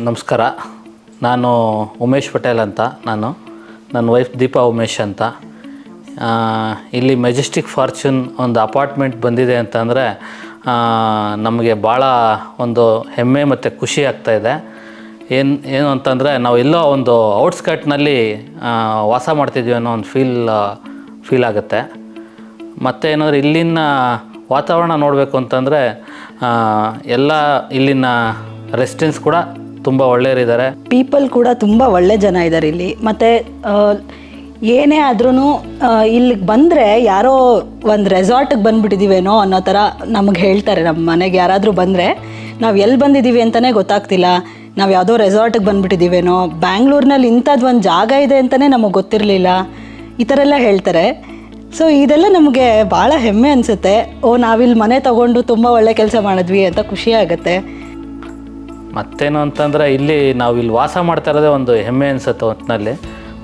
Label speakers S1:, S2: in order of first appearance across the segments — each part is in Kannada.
S1: ನಮಸ್ಕಾರ. ನಾನು ಉಮೇಶ್ ಪಟೇಲ್ ಅಂತ. ನನ್ನ ವೈಫ್ ದೀಪಾ ಉಮೇಶ್ ಅಂತ. ಇಲ್ಲಿ ಮೆಜೆಸ್ಟಿಕ್ ಫಾರ್ಚೂನ್ ಒಂದು ಅಪಾರ್ಟ್ಮೆಂಟ್ ಬಂದಿದೆ ಅಂತಂದರೆ ನಮಗೆ ಭಾಳ ಒಂದು ಹೆಮ್ಮೆ ಮತ್ತು ಖುಷಿ ಆಗ್ತಾಯಿದೆ. ಏನು ಅಂತಂದರೆ ನಾವು ಎಲ್ಲೋ ಒಂದು ಔಟ್ಸ್ಕರ್ಟ್ನಲ್ಲಿ ವಾಸ ಮಾಡ್ತಿದ್ವಿ ಅನ್ನೋ ಒಂದು ಫೀಲ್ ಆಗುತ್ತೆ. ಮತ್ತು ಏನಂದರೆ ಇಲ್ಲಿನ ವಾತಾವರಣ ನೋಡಬೇಕು ಅಂತಂದರೆ ಎಲ್ಲ ಇಲ್ಲಿನ ರೆಸಿಡೆನ್ಸ್ ಕೂಡ ತುಂಬ ಒಳ್ಳೆಯವರಿದ್ದಾರೆ.
S2: ಪೀಪಲ್ ಕೂಡ ತುಂಬ ಒಳ್ಳೆ ಜನ ಇದ್ದಾರೆ ಇಲ್ಲಿ. ಮತ್ತು ಏನೇ ಆದ್ರೂ ಇಲ್ಲಿಗೆ ಬಂದರೆ ಯಾರೋ ಒಂದು ರೆಸಾರ್ಟಿಗೆ ಬಂದುಬಿಟ್ಟಿದ್ದೀವೇನೋ ಅನ್ನೋ ಥರ ನಮಗೆ ಹೇಳ್ತಾರೆ. ನಮ್ಮ ಮನೆಗೆ ಯಾರಾದರೂ ಬಂದರೆ ನಾವು ಎಲ್ಲಿ ಬಂದಿದ್ದೀವಿ ಅಂತಲೇ ಗೊತ್ತಾಗ್ತಿಲ್ಲ, ನಾವು ಯಾವುದೋ ರೆಸಾರ್ಟಿಗೆ ಬಂದುಬಿಟ್ಟಿದ್ದೀವೇನೋ, ಬ್ಯಾಂಗ್ಳೂರಿನಲ್ಲಿ ಇಂಥದ್ದು ಒಂದು ಜಾಗ ಇದೆ ಅಂತಲೇ ನಮಗೆ ಗೊತ್ತಿರಲಿಲ್ಲ, ಈ ಥರ ಎಲ್ಲ ಹೇಳ್ತಾರೆ. ಸೊ ಇದೆಲ್ಲ ನಮಗೆ ಭಾಳ ಹೆಮ್ಮೆ ಅನಿಸುತ್ತೆ. ನಾವಿಲ್ಲಿ ಮನೆ ತೊಗೊಂಡು ತುಂಬ ಒಳ್ಳೆ ಕೆಲಸ ಮಾಡಿದ್ವಿ ಅಂತ ಖುಷಿ ಆಗುತ್ತೆ.
S1: ಮತ್ತೇನು ಅಂತಂದರೆ ನಾವು ಇಲ್ಲಿ ವಾಸ ಮಾಡ್ತಾ ಇರೋದೇ ಒಂದು ಹೆಮ್ಮೆ ಅನಿಸುತ್ತೆ ಒಟ್ಟಿನಲ್ಲಿ.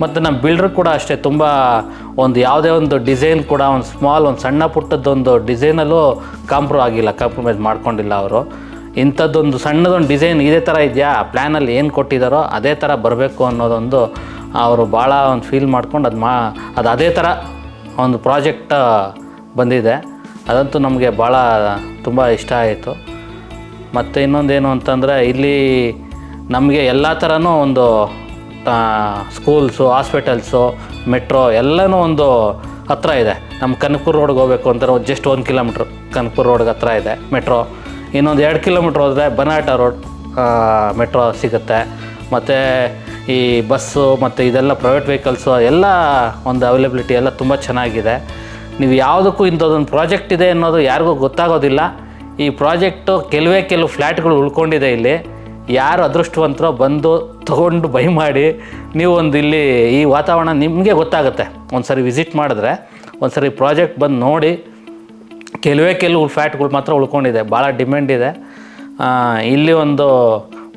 S1: ಮತ್ತು ನಮ್ಮ ಬಿಲ್ಡ್ರ್ ಕೂಡ ಅಷ್ಟೇ, ತುಂಬ ಯಾವುದೇ ಒಂದು ಡಿಸೈನ್ ಕೂಡ ಒಂದು ಸಣ್ಣ ಪುಟ್ಟದ್ದೊಂದು ಡಿಸೈನಲ್ಲೂ ಕಾಂಪ್ರಮೈಸ್ ಮಾಡ್ಕೊಂಡಿಲ್ಲ ಅವರು. ಇಂಥದ್ದೊಂದು ಸಣ್ಣದೊಂದು ಡಿಸೈನ್ ಇದೇ ಥರ ಇದೆಯಾ, ಪ್ಲ್ಯಾನಲ್ಲಿ ಏನು ಕೊಟ್ಟಿದ್ದಾರೋ ಅದೇ ಥರ ಬರಬೇಕು ಅನ್ನೋದೊಂದು ಅವರು ಭಾಳ ಒಂದು ಫೀಲ್ ಮಾಡ್ಕೊಂಡು ಅದು ಅದೇ ಥರ ಒಂದು ಪ್ರಾಜೆಕ್ಟ್ ಬಂದಿದೆ. ಅದಂತೂ ನಮಗೆ ಭಾಳ ತುಂಬ ಇಷ್ಟ ಆಯಿತು. ಮತ್ತು ಇನ್ನೊಂದೇನು ಅಂತಂದರೆ ಇಲ್ಲಿ ನಮಗೆ ಎಲ್ಲ ಥರನೂ ಒಂದು ಸ್ಕೂಲ್ಸು, ಹಾಸ್ಪಿಟಲ್ಸು, ಮೆಟ್ರೋ ಎಲ್ಲನೂ ಒಂದು ಹತ್ರ ಇದೆ. ನಮ್ಮ ಕನಕಪುರ ರೋಡ್ಗೆ ಹೋಗಬೇಕು ಅಂತಾರೆ ಜಸ್ಟ್ 1 ಕಿಲೋಮೀಟ್ರ್ ಕನಕಪುರ ರೋಡ್ಗೆ ಹತ್ರ ಇದೆ ಮೆಟ್ರೋ. ಇನ್ನೊಂದು 2 ಕಿಲೋಮೀಟ್ರ್ ಹೋದರೆ ಬನಾಟ ರೋಡ್ ಮೆಟ್ರೋ ಸಿಗುತ್ತೆ. ಮತ್ತು ಈ ಬಸ್ಸು ಮತ್ತು ಇದೆಲ್ಲ ಪ್ರೈವೇಟ್ ವೆಹಿಕಲ್ಸು ಎಲ್ಲ ಒಂದು ಅವೈಲಬಿಲಿಟಿ ಎಲ್ಲ ತುಂಬ ಚೆನ್ನಾಗಿದೆ. ನೀವು ಯಾವುದಕ್ಕೂ ಇಂಥದ್ದೊಂದು ಪ್ರಾಜೆಕ್ಟ್ ಇದೆ ಅನ್ನೋದು ಯಾರಿಗೂ ಗೊತ್ತಾಗೋದಿಲ್ಲ. ಈ ಪ್ರಾಜೆಕ್ಟು ಕೆಲವು ಫ್ಲ್ಯಾಟ್ಗಳು ಉಳ್ಕೊಂಡಿದೆ ಇಲ್ಲಿ. ಯಾರು ಅದೃಷ್ಟವಂತರೋ ಬಂದು ತೊಗೊಂಡು ಬೈ ಮಾಡಿ ನೀವು ಇಲ್ಲಿ ಈ ವಾತಾವರಣ ನಿಮಗೆ ಗೊತ್ತಾಗುತ್ತೆ. ಒಂದು ಸರಿ ವಿಸಿಟ್ ಮಾಡಿದ್ರೆ, ಒಂದು ಸರಿ ಪ್ರಾಜೆಕ್ಟ್ ಬಂದು ನೋಡಿ. ಕೆಲವು ಫ್ಲ್ಯಾಟ್ಗಳು ಮಾತ್ರ ಉಳ್ಕೊಂಡಿದೆ, ಭಾಳ ಡಿಮ್ಯಾಂಡ್ ಇದೆ. ಇಲ್ಲಿ ಒಂದು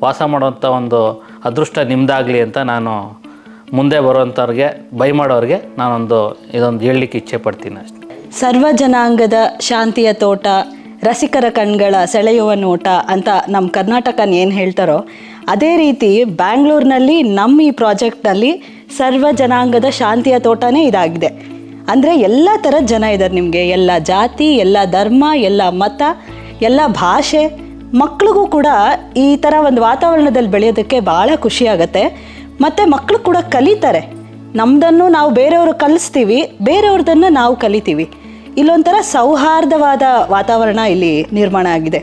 S1: ವಾಸ ಮಾಡುವಂಥ ಒಂದು ಅದೃಷ್ಟ ನಿಮ್ಮದಾಗಲಿ ಅಂತ ನಾನು ಮುಂದೆ ಬರುವಂಥವ್ರಿಗೆ, ಬೈ ಮಾಡೋರಿಗೆ ಇದೊಂದು ಹೇಳಲಿಕ್ಕೆ ಇಚ್ಛೆ ಪಡ್ತೀನಿ ಅಷ್ಟೇ.
S2: ಸರ್ವ ಜನಾಂಗದ ಶಾಂತಿಯ ತೋಟ, ರಸಿಕರ ಕಣ್ಗಳ ಸೆಳೆಯುವ ನೋಟ ಅಂತ ನಮ್ಮ ಕರ್ನಾಟಕನ ಏನು ಹೇಳ್ತಾರೋ ಅದೇ ರೀತಿ ಬ್ಯಾಂಗ್ಳೂರಿನಲ್ಲಿ ನಮ್ಮ ಈ ಪ್ರಾಜೆಕ್ಟ್ನಲ್ಲಿ ಸರ್ವ ಜನಾಂಗದ ಶಾಂತಿಯ ತೋಟನೇ ಇದಾಗಿದೆ. ಅಂದರೆ ಎಲ್ಲ ಥರದ ಜನ ಇದ್ದಾರೆ ನಿಮಗೆ, ಎಲ್ಲ ಜಾತಿ, ಎಲ್ಲ ಧರ್ಮ, ಎಲ್ಲ ಮತ, ಎಲ್ಲ ಭಾಷೆ. ಮಕ್ಳಿಗೂ ಕೂಡ ಈ ಥರ ಒಂದು ವಾತಾವರಣದಲ್ಲಿ ಬೆಳೆಯೋದಕ್ಕೆ ಭಾಳ ಖುಷಿಯಾಗತ್ತೆ. ಮತ್ತು ಮಕ್ಕಳು ಕೂಡ ಕಲಿತಾರೆ. ನಮ್ಮದನ್ನು ನಾವು ಬೇರೆಯವರು ಕಲಿಸ್ತೀವಿ, ಬೇರೆಯವ್ರದನ್ನು ನಾವು ಕಲಿತೀವಿ. ಇಲ್ಲೊಂಥರ ಸೌಹಾರ್ದವಾದ ವಾತಾವರಣ ಇಲ್ಲಿ ನಿರ್ಮಾಣ ಆಗಿದೆ.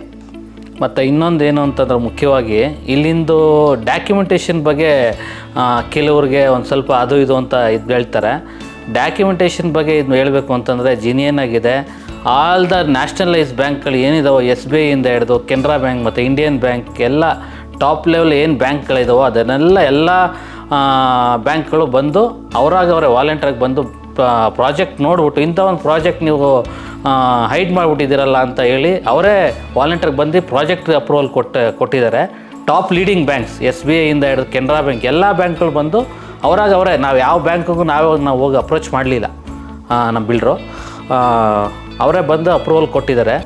S1: ಮತ್ತು ಇನ್ನೊಂದೇನು ಅಂತಂದ್ರೆ ಮುಖ್ಯವಾಗಿ ಇಲ್ಲಿಂದು ಡಾಕ್ಯುಮೆಂಟೇಷನ್ ಬಗ್ಗೆ ಕೆಲವ್ರಿಗೆ ಒಂದು ಸ್ವಲ್ಪ ಅದು ಇದು ಅಂತ ಹೇಳ್ತಾರೆ. ಡಾಕ್ಯುಮೆಂಟೇಷನ್ ಬಗ್ಗೆ ಇದು ಹೇಳಬೇಕು ಅಂತಂದರೆ ಜಿನಿಯನ್ ಆಗಿದೆ. ಆಲ್ ದ ನ್ಯಾಷನಲೈಸ್ ಬ್ಯಾಂಕ್ಗಳು ಏನಿದಾವೋ, SBI ಇಂದ ಹಿಡಿದು ಕೆನರಾ ಬ್ಯಾಂಕ್ ಮತ್ತು ಇಂಡಿಯನ್ ಬ್ಯಾಂಕ್ ಎಲ್ಲ ಟಾಪ್ ಲೆವೆಲ್ ಏನು ಬ್ಯಾಂಕ್ಗಳಿದಾವೋ ಎಲ್ಲ ಬ್ಯಾಂಕ್ಗಳು ಬಂದು ಅವರೇ ವಾಲಂಟಿಯರಾಗಿ ಬಂದು ಪ್ರಾಜೆಕ್ಟ್ ನೋಡ್ಬಿಟ್ಟು ಇಂಥ ಒಂದು ಪ್ರಾಜೆಕ್ಟ್ ನೀವು ಹೈಡ್ ಮಾಡಿಬಿಟ್ಟಿದ್ದೀರಲ್ಲ ಅಂತ ಹೇಳಿ ಅವರೇ ವಾಲಂಟಿಯರ್ಗೆ ಬಂದು ಪ್ರಾಜೆಕ್ಟ್ ಅಪ್ರೂವಲ್ ಕೊಟ್ಟಿದ್ದಾರೆ. ಟಾಪ್ ಲೀಡಿಂಗ್ ಬ್ಯಾಂಕ್ಸ್ SBI ಇಂದ ಹಿಡಿದು ಕೆನರಾ ಬ್ಯಾಂಕ್ ಎಲ್ಲ ಬ್ಯಾಂಕ್ಗಳು ಬಂದು ಅವರೇ, ನಾವು ಯಾವ ಬ್ಯಾಂಕಿಗೂ ನಾವು ಹೋಗಿ ಅಪ್ರೋಚ್ ಮಾಡಲಿಲ್ಲ. ನಮ್ಮ ಬಿಲ್ಡ್ರು ಅವರೇ ಬಂದು ಅಪ್ರೂವಲ್ ಕೊಟ್ಟಿದ್ದಾರೆ.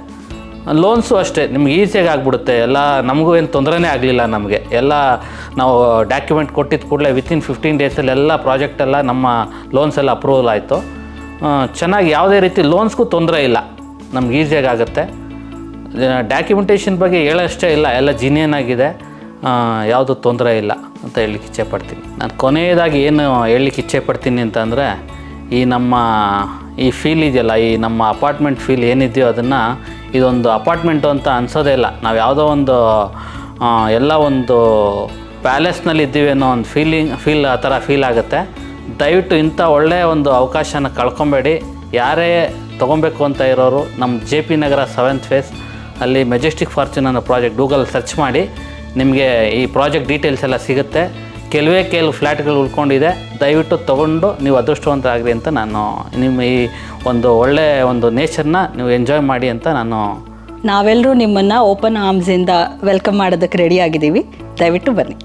S1: ಲೋನ್ಸು ಅಷ್ಟೇ ನಿಮ್ಗೆ ಈಸಿಯಾಗಿ ಆಗಿಬಿಡುತ್ತೆ. ಎಲ್ಲ ನಮಗೂ ಏನು ತೊಂದರೆನೇ ಆಗಲಿಲ್ಲ. ನಮಗೆ ಎಲ್ಲ ನಾವು ಡಾಕ್ಯುಮೆಂಟ್ ಕೊಟ್ಟಿದ್ದ ಕೂಡಲೇ ವಿತಿನ್ 15 ಡೇಸಲ್ಲಿ ಎಲ್ಲ ಪ್ರಾಜೆಕ್ಟೆಲ್ಲ ನಮ್ಮ ಲೋನ್ಸ್ ಎಲ್ಲ ಅಪ್ರೂವಲ್ ಆಯಿತು. ಚೆನ್ನಾಗಿ ಯಾವುದೇ ರೀತಿ ಲೋನ್ಸ್ಗೂ ತೊಂದರೆ ಇಲ್ಲ, ನಮ್ಗೆ ಈಸಿಯಾಗಿ ಆಗುತ್ತೆ. ಡಾಕ್ಯುಮೆಂಟೇಷನ್ ಬಗ್ಗೆ ಹೇಳೋಷ್ಟೇ ಇಲ್ಲ, ಎಲ್ಲ ಜಿನಿಯನ್ ಆಗಿದೆ, ಯಾವುದೂ ತೊಂದರೆ ಇಲ್ಲ ಅಂತ ಹೇಳಲಿಕ್ಕೆ ಇಚ್ಛೆ ಪಡ್ತೀನಿ. ನಾನು ಕೊನೆಯದಾಗಿ ಏನು ಹೇಳಲಿಕ್ಕೆ ಇಚ್ಛೆ ಪಡ್ತೀನಿ ಅಂತಂದರೆ, ಈ ಫೀಲ್ ಇದೆಯಲ್ಲ, ಈ ನಮ್ಮ ಅಪಾರ್ಟ್ಮೆಂಟ್ ಫೀಲ್ ಏನಿದೆಯೋ ಅದನ್ನು ಇದೊಂದು ಅಪಾರ್ಟ್ಮೆಂಟು ಅಂತ ಅನಿಸೋದೇ ಇಲ್ಲ. ನಾವು ಯಾವುದೋ ಎಲ್ಲ ಒಂದು ಪ್ಯಾಲೇಸ್ನಲ್ಲಿ ಇದ್ದೀವಿ ಅನ್ನೋ ಒಂದು ಫೀಲ್ ಆ ಥರ ಫೀಲ್ ಆಗುತ್ತೆ. ದಯವಿಟ್ಟು ಇಂಥ ಒಳ್ಳೆಯ ಒಂದು ಅವಕಾಶನ ಕಳ್ಕೊಬೇಡಿ. ಯಾರೇ ತೊಗೊಬೇಕು ಅಂತ ಇರೋರು ನಮ್ಮ JP ನಗರ 7th ಫೇಸ್ ಅಲ್ಲಿ ಮೆಜೆಸ್ಟಿಕ್ ಫಾರ್ಚೂನ್ ಅನ್ನೋ ಪ್ರಾಜೆಕ್ಟ್ ಗೂಗಲ್ ಸರ್ಚ್ ಮಾಡಿ, ನಿಮಗೆ ಈ ಪ್ರಾಜೆಕ್ಟ್ ಡೀಟೇಲ್ಸ್ ಎಲ್ಲ ಸಿಗುತ್ತೆ. ಕೆಲವು ಫ್ಲ್ಯಾಟ್ಗಳು ಉಳ್ಕೊಂಡಿದೆ. ದಯವಿಟ್ಟು ತೊಗೊಂಡು ನೀವು ಅದೃಷ್ಟವಂತರಾಗ್ರಿ ಅಂತ ನಾನು ನಿಮ್ಮ ಈ ಒಳ್ಳೆಯ ನೇಚರ್ನ ನೀವು ಎಂಜಾಯ್ ಮಾಡಿ ಅಂತ ನಾವೆಲ್ಲರೂ ನಿಮ್ಮನ್ನು ಓಪನ್ ಆರ್ಮ್ಸಿಂದ ವೆಲ್ಕಮ್ ಮಾಡೋದಕ್ಕೆ ರೆಡಿ ಆಗಿದ್ದೀವಿ. ದಯವಿಟ್ಟು ಬನ್ನಿ.